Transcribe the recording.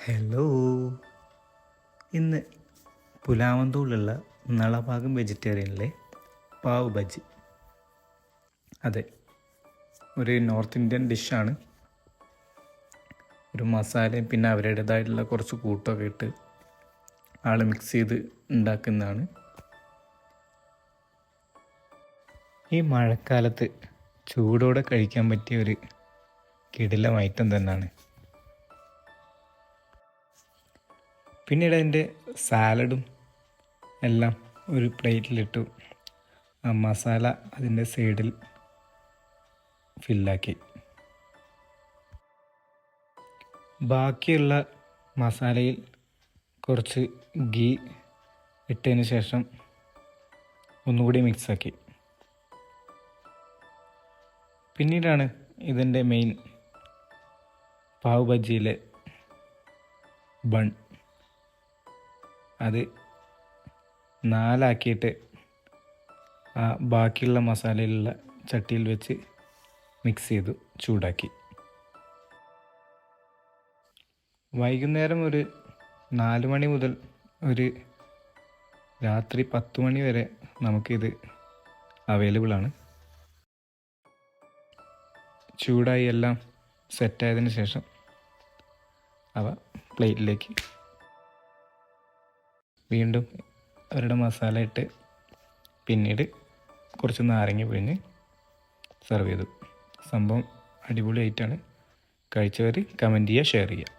Hello. ഇന്ന് പുലാവന്തോളുള്ള നളഭാഗം വെജിറ്റേറിയനിലെ പാവ് ബജി. അതെ, ഒരു നോർത്ത് ഇന്ത്യൻ ഡിഷാണ്. ഒരു മസാലയും പിന്നെ അവരുടേതായിട്ടുള്ള കുറച്ച് കൂട്ടമൊക്കെ ഇട്ട് മിക്സ് ചെയ്ത് ഉണ്ടാക്കുന്നതാണ്. ഈ മഴക്കാലത്ത് ചൂടോടെ കഴിക്കാൻ പറ്റിയ ഒരു കിടിലം ഐറ്റം തന്നെയാണ്. പിന്നീട് അതിൻ്റെ സാലഡും എല്ലാം ഒരു പ്ലേറ്റിലിട്ടു. ആ മസാല അതിൻ്റെ സൈഡിൽ ഫില്ലാക്കി. ബാക്കിയുള്ള മസാലയിൽ കുറച്ച് ഗീ ഇട്ടതിന് ശേഷം ഒന്നുകൂടി മിക്സാക്കി. പിന്നീടാണ് ഇതിൻ്റെ മെയിൻ പാവ് ബജിയിലെ ബൺ. അത് നാലാക്കിയിട്ട് ആ ബാക്കിയുള്ള മസാലയിലുള്ള ചട്ടിയിൽ വെച്ച് മിക്സ് ചെയ്തു ചൂടാക്കി. വൈകുന്നേരം ഒരു 4 മണി മുതൽ ഒരു രാത്രി 10 മണി വരെ നമുക്കിത് അവൈലബിളാണ്. ചൂടായി എല്ലാം സെറ്റായതിന് ശേഷം അവ പ്ലേറ്റിലേക്ക് വീണ്ടും അവരുടെ മസാല ഇട്ട് പിന്നീട് കുറച്ച് നാരങ്ങ പിഴിഞ്ഞ് സെർവ് ചെയ്തു. സംഭവം അടിപൊളിയായിട്ടാണ്. കഴിച്ചവർ കമൻറ്റ് ചെയ്യുക, ഷെയർ ചെയ്യുക.